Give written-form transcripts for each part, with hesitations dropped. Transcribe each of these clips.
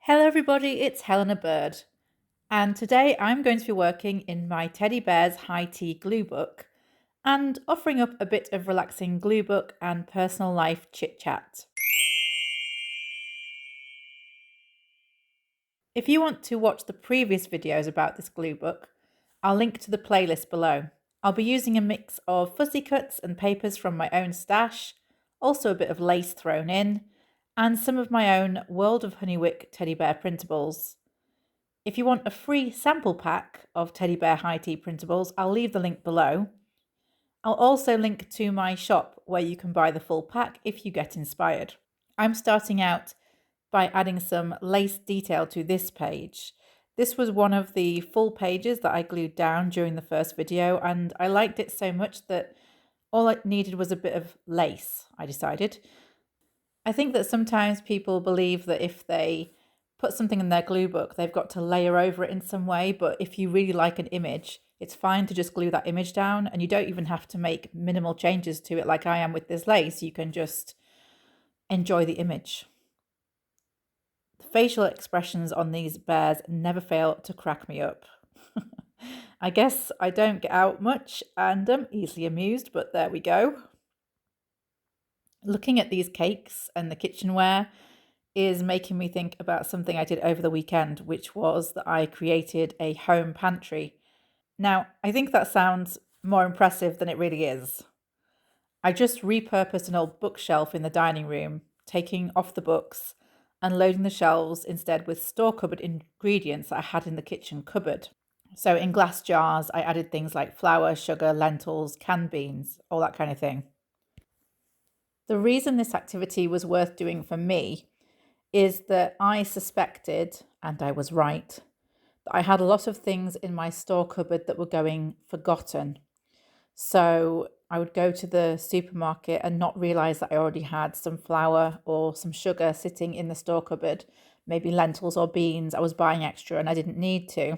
Hello everybody, it's Helena Bird, and today I'm going to be working in my Teddy Bears High Tea glue book and offering up a bit of relaxing glue book and personal life chit chat. If you want to watch the previous videos about this glue book, I'll link to the playlist below. I'll be using a mix of fussy cuts and papers from my own stash, also a bit of lace thrown in, and some of my own World of Honeywick teddy bear printables. If you want a free sample pack of Teddy Bear High Tea printables, I'll leave the link below. I'll also link to my shop where you can buy the full pack if you get inspired. I'm starting out by adding some lace detail to this page. This was one of the full pages that I glued down during the first video, and I liked it so much that all I needed was a bit of lace, I decided. I think that sometimes people believe that if they put something in their glue book, they've got to layer over it in some way. But if you really like an image, it's fine to just glue that image down, and you don't even have to make minimal changes to it like I am with this lace. You can just enjoy the image. The facial expressions on these bears never fail to crack me up. I guess I don't get out much and I'm easily amused, but there we go. Looking at these cakes and the kitchenware is making me think about something I did over the weekend, which was that I created a home pantry. Now, I think that sounds more impressive than it really is. I just repurposed an old bookshelf in the dining room, taking off the books and loading the shelves instead with store cupboard ingredients that I had in the kitchen cupboard. So in glass jars, I added things like flour, sugar, lentils, canned beans, all that kind of thing. The reason this activity was worth doing for me is that I suspected, and I was right, that I had a lot of things in my store cupboard that were going forgotten. So I would go to the supermarket and not realize that I already had some flour or some sugar sitting in the store cupboard, maybe lentils or beans. I was buying extra and I didn't need to.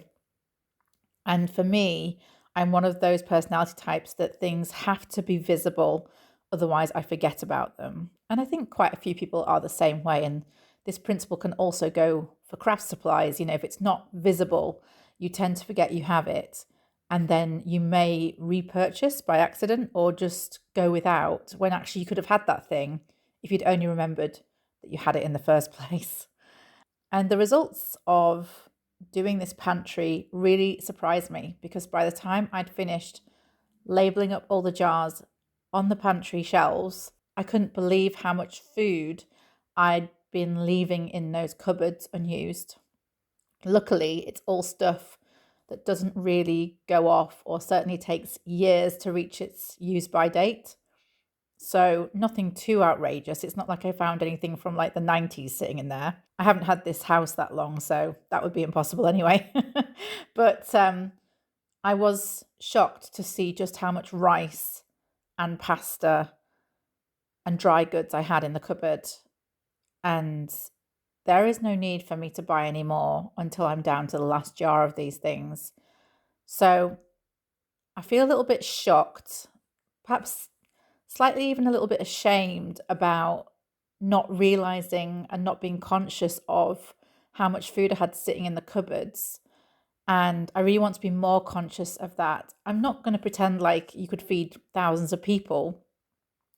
And for me, I'm one of those personality types that things have to be visible, otherwise I forget about them. And I think quite a few people are the same way. And this principle can also go for craft supplies. If it's not visible, you tend to forget you have it. And then you may repurchase by accident or just go without when actually you could have had that thing if you'd only remembered that you had it in the first place. And the results of doing this pantry really surprised me because by the time I'd finished labeling up all the jars on the pantry shelves, I couldn't believe how much food I'd been leaving in those cupboards unused. Luckily, it's all stuff that doesn't really go off or certainly takes years to reach its use by date. So nothing too outrageous. It's not like I found anything from like the 90s sitting in there. I haven't had this house that long, so that would be impossible anyway. But I was shocked to see just how much rice and pasta and dry goods I had in the cupboard. And there is no need for me to buy any more until I'm down to the last jar of these things. So I feel a little bit shocked, perhaps slightly even a little bit ashamed about not realizing and not being conscious of how much food I had sitting in the cupboards. And I really want to be more conscious of that. I'm not going to pretend like you could feed thousands of people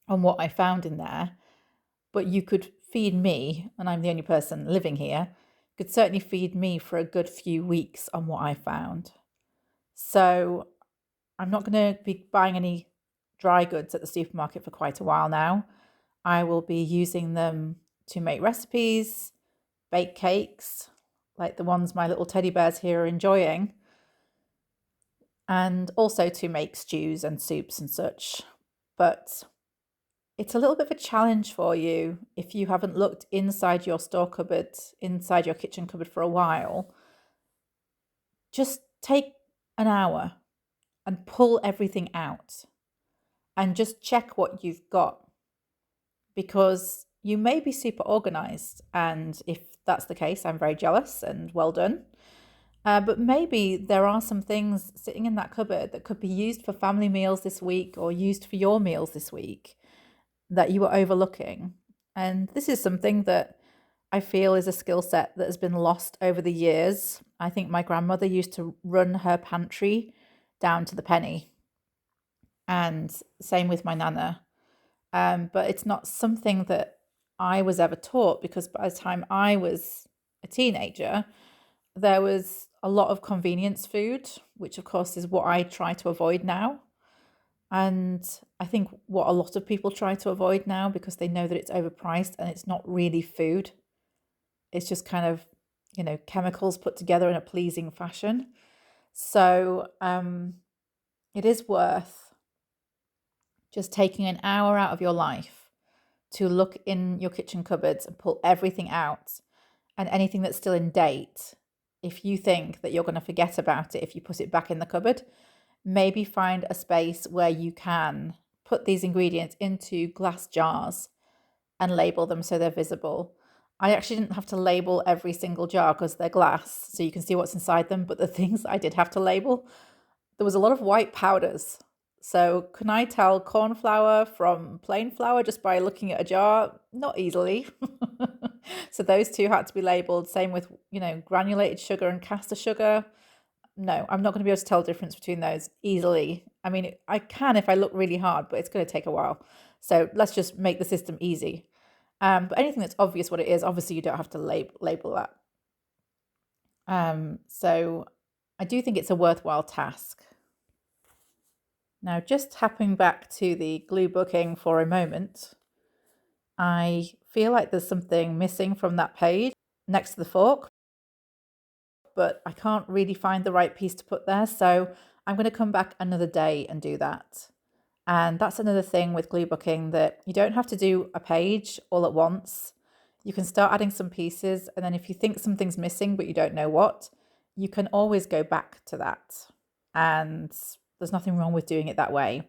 on what I found in there, but you could feed me, and I'm the only person living here, could certainly feed me for a good few weeks on what I found. So I'm not going to be buying any dry goods at the supermarket for quite a while now. I will be using them to make recipes, bake cakes, like the ones my little teddy bears here are enjoying, and also to make stews and soups and such. But it's a little bit of a challenge for you if you haven't looked inside your store cupboard, inside your kitchen cupboard for a while. Just take an hour and pull everything out and just check what you've got, because you may be super organized. And if that's the case, I'm very jealous and well done. But maybe there are some things sitting in that cupboard that could be used for family meals this week or used for your meals this week that you were overlooking. And this is something that I feel is a skill set that has been lost over the years. I think my grandmother used to run her pantry down to the penny, and same with my nana. But it's not something that I was ever taught, because by the time I was a teenager, there was a lot of convenience food, which of course is what I try to avoid now. And I think what a lot of people try to avoid now, because they know that it's overpriced and it's not really food. It's just kind of, chemicals put together in a pleasing fashion. So it is worth just taking an hour out of your life to look in your kitchen cupboards and pull everything out, and anything that's still in date. If you think that you're going to forget about it if you put it back in the cupboard, maybe find a space where you can put these ingredients into glass jars and label them so they're visible. I actually didn't have to label every single jar because they're glass, so you can see what's inside them. But the things I did have to label, there was a lot of white powders. So can I tell corn flour from plain flour just by looking at a jar? Not easily. So those two had to be labeled. Same with, granulated sugar and caster sugar. No, I'm not going to be able to tell the difference between those easily. I mean, I can if I look really hard, but it's going to take a while. So let's just make the system easy. But anything that's obvious what it is, obviously you don't have to label that. So I do think it's a worthwhile task. Now, just tapping back to the glue booking for a moment, I feel like there's something missing from that page next to the fork, but I can't really find the right piece to put there. So I'm going to come back another day and do that. And that's another thing with glue booking, that you don't have to do a page all at once. You can start adding some pieces, and then if you think something's missing but you don't know what, you can always go back to that. And there's nothing wrong with doing it that way.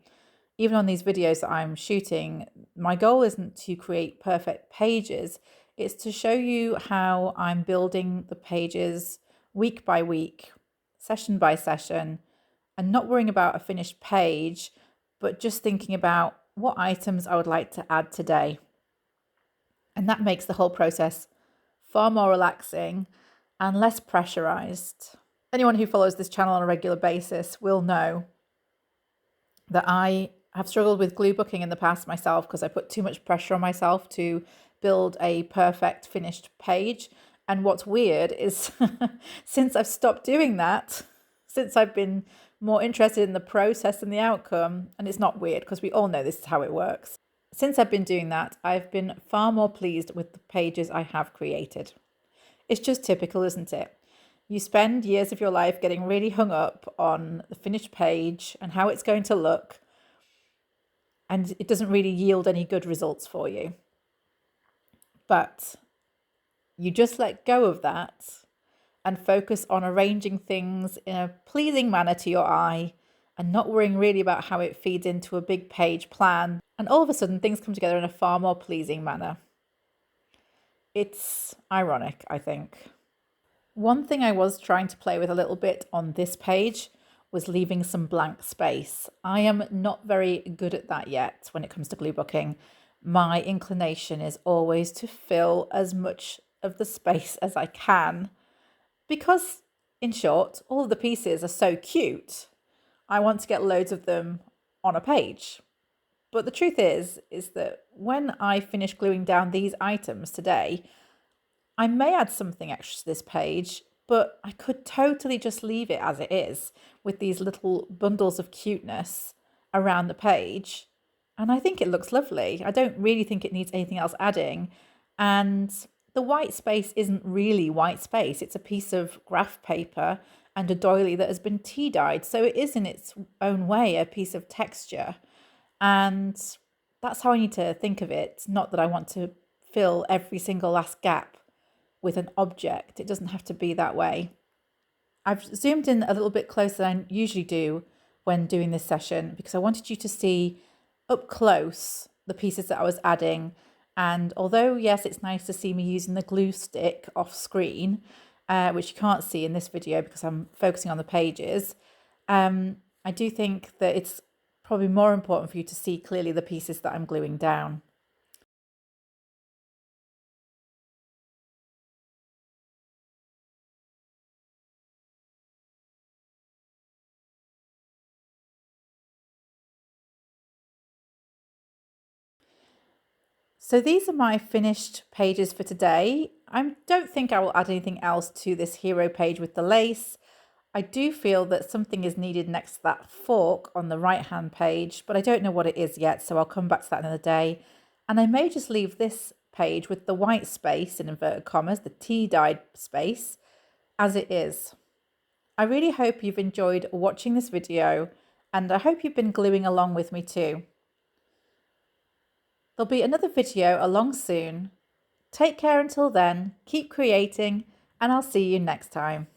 Even on these videos that I'm shooting, my goal isn't to create perfect pages. It's to show you how I'm building the pages week by week, session by session, and not worrying about a finished page, but just thinking about what items I would like to add today. And that makes the whole process far more relaxing and less pressurized. Anyone who follows this channel on a regular basis will know that I have struggled with glue booking in the past myself, because I put too much pressure on myself to build a perfect finished page. And what's weird is since I've stopped doing that, since I've been more interested in the process and the outcome, and it's not weird because we all know this is how it works. Since I've been doing that, I've been far more pleased with the pages I have created. It's just typical, isn't it? You spend years of your life getting really hung up on the finished page and how it's going to look, and it doesn't really yield any good results for you. But you just let go of that and focus on arranging things in a pleasing manner to your eye, and not worrying really about how it feeds into a big page plan. And all of a sudden, things come together in a far more pleasing manner. It's ironic, I think. One thing I was trying to play with a little bit on this page was leaving some blank space. I am not very good at that yet when it comes to glue booking. My inclination is always to fill as much of the space as I can, because, in short, all of the pieces are so cute. I want to get loads of them on a page. But the truth is that when I finish gluing down these items today, I may add something extra to this page, but I could totally just leave it as it is, with these little bundles of cuteness around the page. And I think it looks lovely. I don't really think it needs anything else adding. And the white space isn't really white space. It's a piece of graph paper and a doily that has been tea dyed. So it is in its own way a piece of texture. And that's how I need to think of it. Not that I want to fill every single last gap with an object. It doesn't have to be that way. I've zoomed in a little bit closer than I usually do when doing this session, because I wanted you to see up close the pieces that I was adding. And although, yes, it's nice to see me using the glue stick off screen, which you can't see in this video because I'm focusing on the pages, I do think that it's probably more important for you to see clearly the pieces that I'm gluing down. So these are my finished pages for today. I don't think I will add anything else to this hero page with the lace. I do feel that something is needed next to that fork on the right hand page, but I don't know what it is yet, so I'll come back to that another day. And I may just leave this page with the white space in inverted commas, the tea dyed space, as it is. I really hope you've enjoyed watching this video, and I hope you've been gluing along with me too. There'll be another video along soon. Take care until then, keep creating, and I'll see you next time.